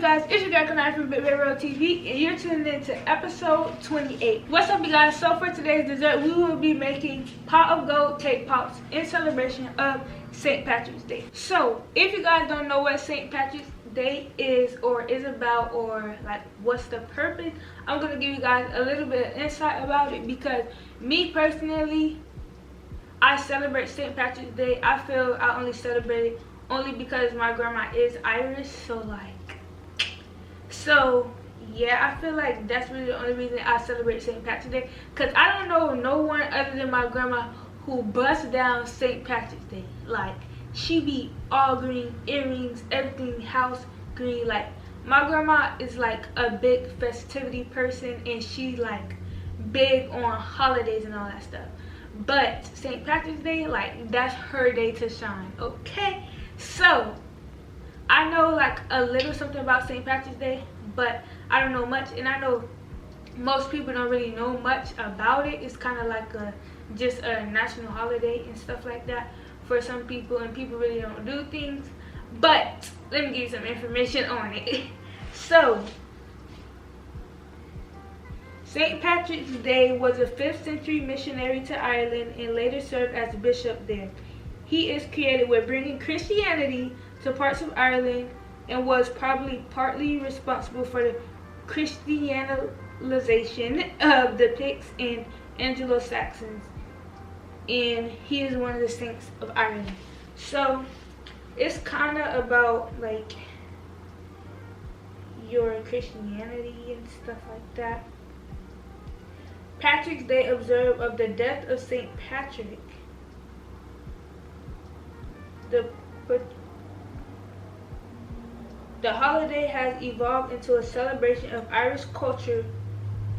you guys? It's your girl Kanai from BIGBAKEROLL TV, and you're tuned in to episode 28. What's up, you guys? So for today's dessert, we will be making pot of gold cake pops in celebration of St. Patrick's Day. So if you guys don't know what St. Patrick's Day is or is about, or like what's the purpose, I'm gonna give you guys a little bit of insight about it, because me personally, I celebrate St. Patrick's Day. I feel I only celebrate it only because my grandma is Irish, so yeah, I feel like that's really the only reason I celebrate St. Patrick's Day, because I don't know no one other than my grandma who busts down St. Patrick's Day. Like, she be all green, earrings, everything house green. Like, my grandma is like a big festivity person, and she's like big on holidays and all that stuff. But St. Patrick's Day, like, that's her day to shine, okay? So I know like a little something about St. Patrick's Day, but I don't know much, and I know most people don't really know much about it. It's kind of like just a national holiday and stuff like that for some people, and people really don't do things. But let me give you some information on it. So St. Patrick's Day was a 5th century missionary to Ireland and later served as bishop there. He is credited with bringing Christianity to parts of Ireland and was probably partly responsible for the Christianization of the Picts and Anglo-Saxons, and he is one of the saints of Ireland. So it's kind of about like your Christianity and stuff like that. Patrick's Day observed of the death of St. Patrick. The holiday has evolved into a celebration of Irish culture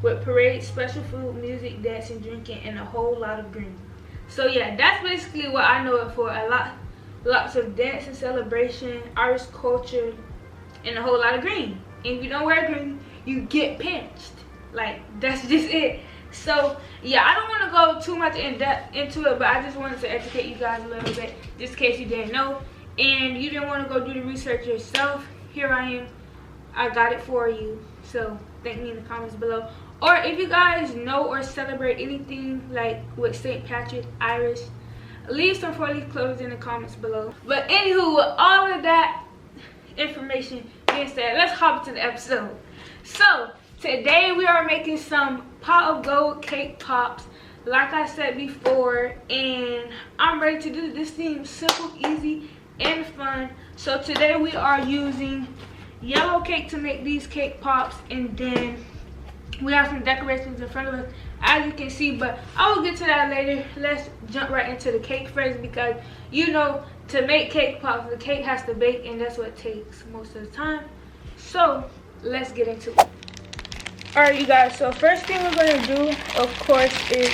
with parades, special food, music, dancing, drinking, and a whole lot of green. So yeah, that's basically what I know it for. Lots of dance and celebration, Irish culture, and a whole lot of green. And if you don't wear green, you get pinched. Like, that's just it. So yeah, I don't want to go too much in depth into it, but I just wanted to educate you guys a little bit, just in case you didn't know and you didn't want to go do the research yourself. Here I am, I got it for you. So thank me in the comments below, or if you guys know or celebrate anything like with St. Patrick, Irish, leave some 4-leaf clovers in the comments below. But anywho, with all of that information being said, let's hop into the episode. So today we are making some pot of gold cake pops, like I said before, and I'm ready to do this thing simple, easy, and fun. So today we are using yellow cake to make these cake pops, and then we have some decorations in front of us, as you can see, but I will get to that later. Let's jump right into the cake first, because you know, to make cake pops, the cake has to bake, and that's what takes most of the time. So let's get into it. Alright, you guys, so first thing we're going to do, of course, is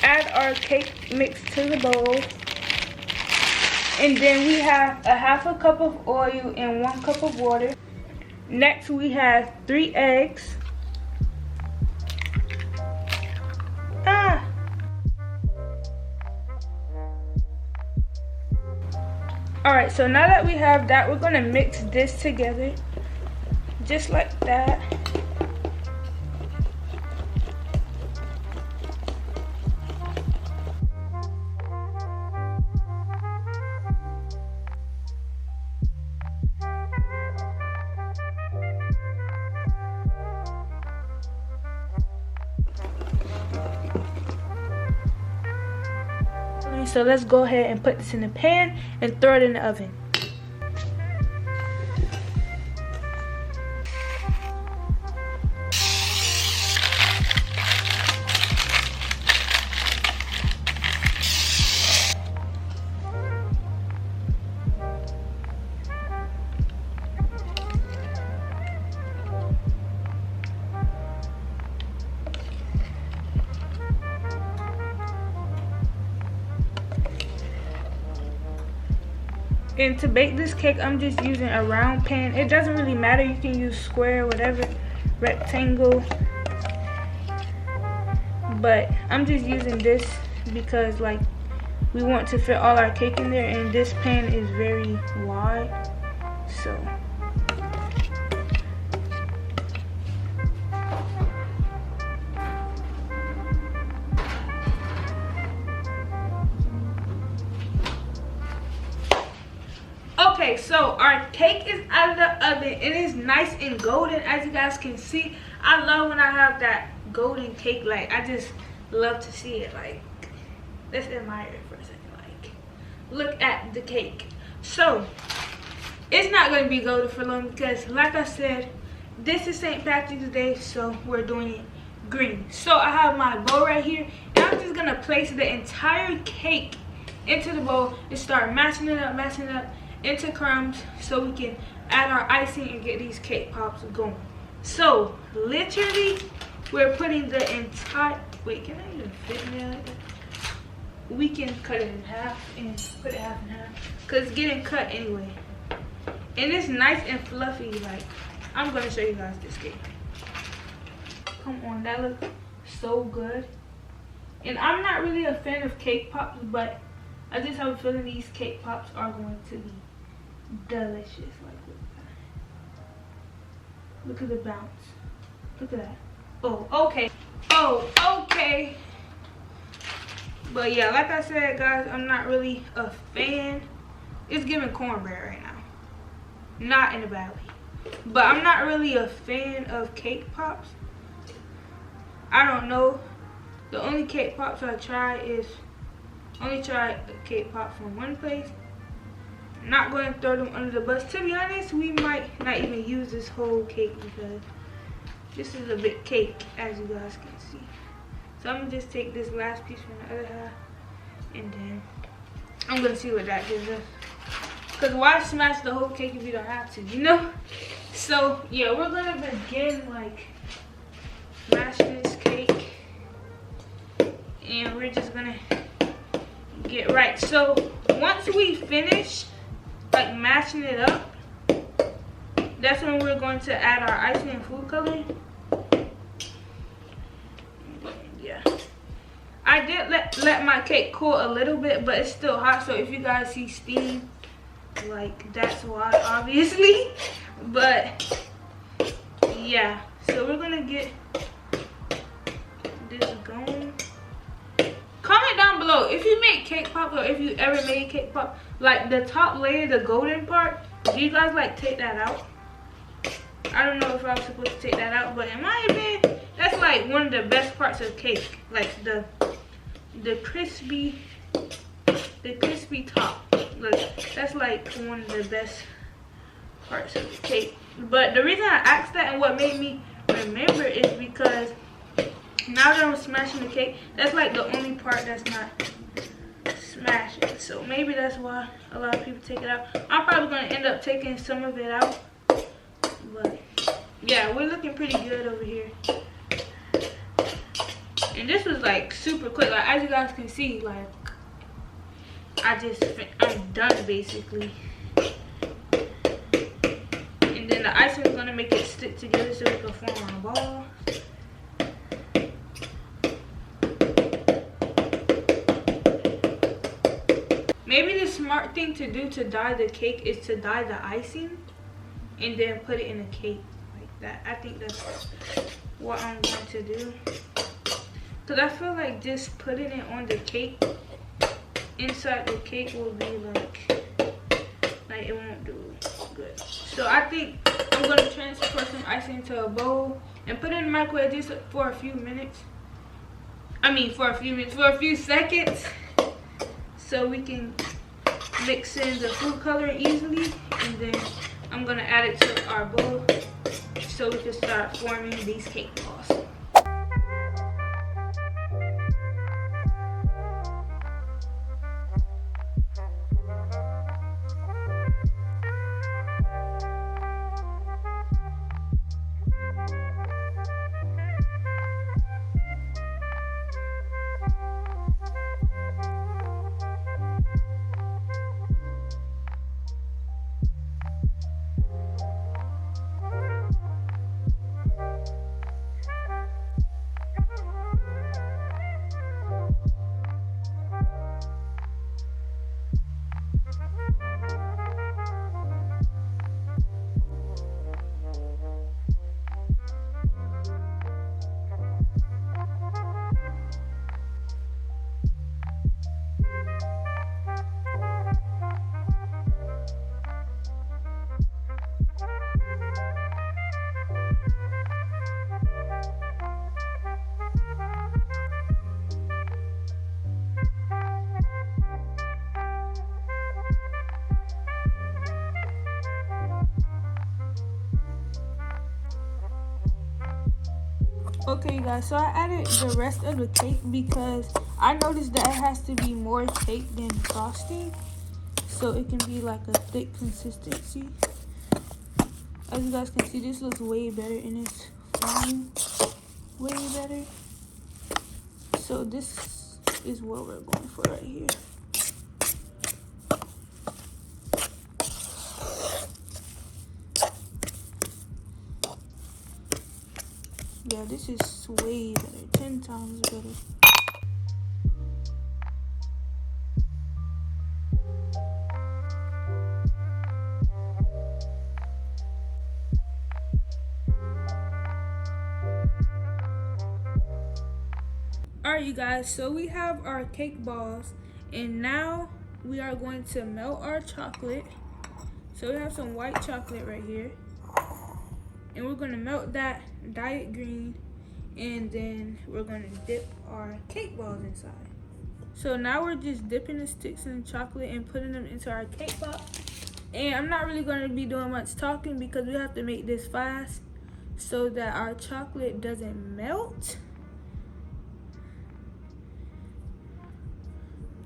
add our cake mix to the bowl. And then we have a half a cup of oil and 1 cup of water. Next we have 3 eggs. Alright, so now that we have that, we're going to mix this together. Just like that. So let's go ahead and put this in the pan and throw it in the oven. And to bake this cake, I'm just using a round pan. It doesn't really matter, you can use square, whatever, rectangle. But I'm just using this because like we want to fit all our cake in there, and this pan is very wide. So So our cake is out of the oven. It is nice and golden, as you guys can see. I love when I have that golden cake. Like, I just love to see it. Like, let's admire it for a second. Like, look at the cake. So it's not going to be golden for long because, like I said, this is St. Patrick's Day, so we're doing it green. So I have my bowl right here, and I'm just going to place the entire cake into the bowl and start mashing it up into crumbs so we can add our icing and get these cake pops going. So literally we're putting the entire, wait, can I even fit in there like that? We can cut it in half and put it half and half because it's getting cut anyway. And it's nice and fluffy. Like, I'm gonna show you guys this cake. Come on, that looks so good. And I'm not really a fan of cake pops, but I just have a feeling these cake pops are going to be delicious. Like, look at the bounce. Look at that. Oh, okay. Oh, okay. But yeah, like I said, guys, I'm not really a fan. It's giving cornbread right now. Not in a bad way. But I'm not really a fan of cake pops. I don't know. The only cake pops I try is only try a cake pop from one place. Not going to throw them under the bus. To be honest, we might not even use this whole cake because this is a big cake, as you guys can see. So I'm going to just take this last piece from the other half, and then I'm going to see what that gives us. Because why smash the whole cake if you don't have to, you know? So yeah, we're going to begin like mashing this cake. And we're just going to get right. So once we finish like mashing it up, that's when we're going to add our icing and food coloring. Yeah, I did let my cake cool a little bit, but it's still hot, so if you guys see steam, like, that's why, obviously. But yeah, so we're gonna get this going. Comment down below if you make cake pop, or if you ever made cake pop, like the top layer, the golden part, do you guys like take that out? I don't know if I was supposed to take that out, but in my opinion, that's like one of the best parts of cake. Like the crispy top. Like, that's like one of the best parts of the cake. But the reason I asked that and what made me remember is because now that I'm smashing the cake, that's like the only part that's not smashing. So maybe that's why a lot of people take it out. I'm probably going to end up taking some of it out. But yeah, we're looking pretty good over here. And this was like super quick. Like, as you guys can see, like, I'm done basically. And then the icing is going to make it stick together so we can form our ball. Maybe the smart thing to do to dye the cake is to dye the icing and then put it in a cake like that. I think that's what I'm going to do. Because I feel like just putting it on the cake, inside the cake, will be like it won't do good. So I think I'm going to transfer some icing into a bowl and put it in the microwave just for a few minutes. For a few seconds. So we can mix in the food coloring easily. And then I'm going to add it to our bowl so we can start forming these cake balls. Okay, you guys, so I added the rest of the cake because I noticed that it has to be more cake than frosting, so it can be like a thick consistency. As you guys can see, this looks way better and it's flying way better. So this is what we're going for right here. Yeah, this is way better, 10 times better. Alright, you guys, so we have our cake balls, and now we are going to melt our chocolate. So we have some white chocolate right here, and we're going to melt that diet green, and then we're going to dip our cake balls inside. So now we're just dipping the sticks in chocolate and putting them into our cake pop. And I'm not really going to be doing much talking because we have to make this fast so that our chocolate doesn't melt.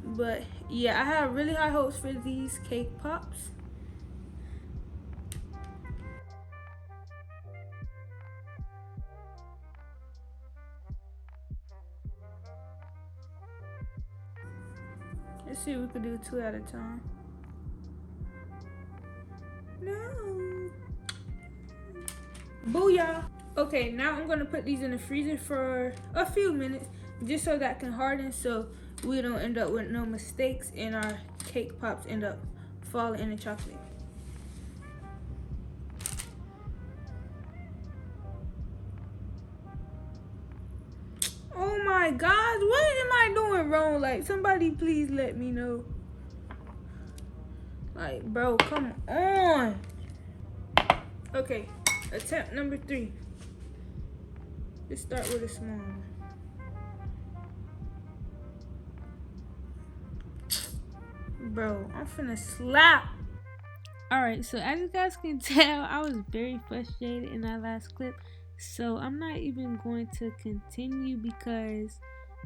But yeah, I have really high hopes for these cake pops. Let's see if we could do 2 at a time. No. Booyah. Okay, now I'm gonna put these in the freezer for a few minutes just so that can harden, so we don't end up with no mistakes and our cake pops end up falling in the chocolate. Oh my gosh, what am I doing wrong? Like, somebody please let me know. Like, bro, come on. Okay, attempt number 3. Let's start with a small one. Bro, I'm finna slap. Alright, so as you guys can tell, I was very frustrated in that last clip. So I'm not even going to continue because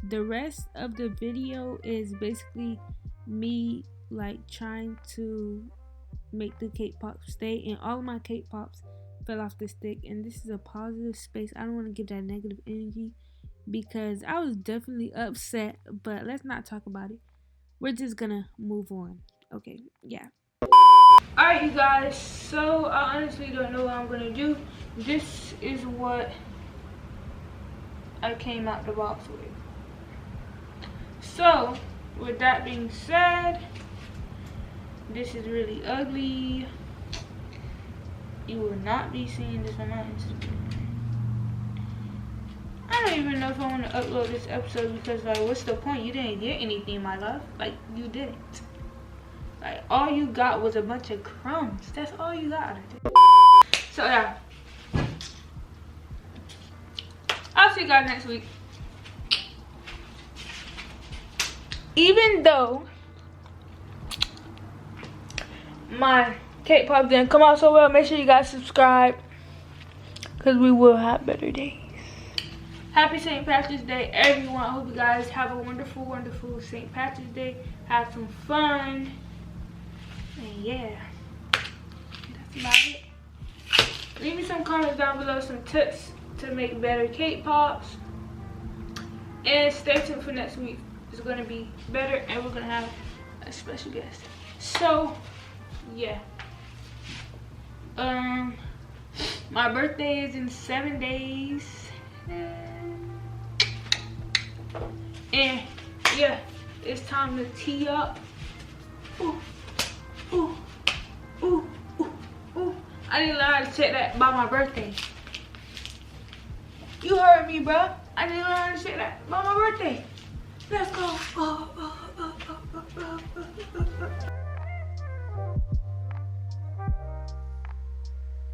the rest of the video is basically me like trying to make the cake pops stay, and all of my cake pops fell off the stick, and this is a positive space. I don't want to give that negative energy because I was definitely upset, but let's not talk about it. We're just gonna move on. Okay, yeah. Alright, you guys, so I honestly don't know what I'm gonna do. This is what I came out the box with. So with that being said, this is really ugly. You will not be seeing this on my Instagram. I don't even know if I want to upload this episode because, like, what's the point? You didn't get anything, my love. Like, you didn't. Like, all you got was a bunch of crumbs. That's all you got out of it. So, yeah. I'll see you guys next week. Even though my cake pop didn't come out so well, make sure you guys subscribe because we will have better days. Happy St. Patrick's Day, everyone. I hope you guys have a wonderful, wonderful St. Patrick's Day. Have some fun. And yeah, that's about it. Leave me some comments down below, some tips to make better cake pops. And stay tuned for next week. It's going to be better, and we're going to have a special guest. So, yeah. My birthday is in 7 days. And yeah, it's time to tee up. Ooh, ooh, ooh, ooh, ooh. I didn't learn how to check that by my birthday. You heard me, bro. I didn't learn how to check that by my birthday. Let's go. Oh.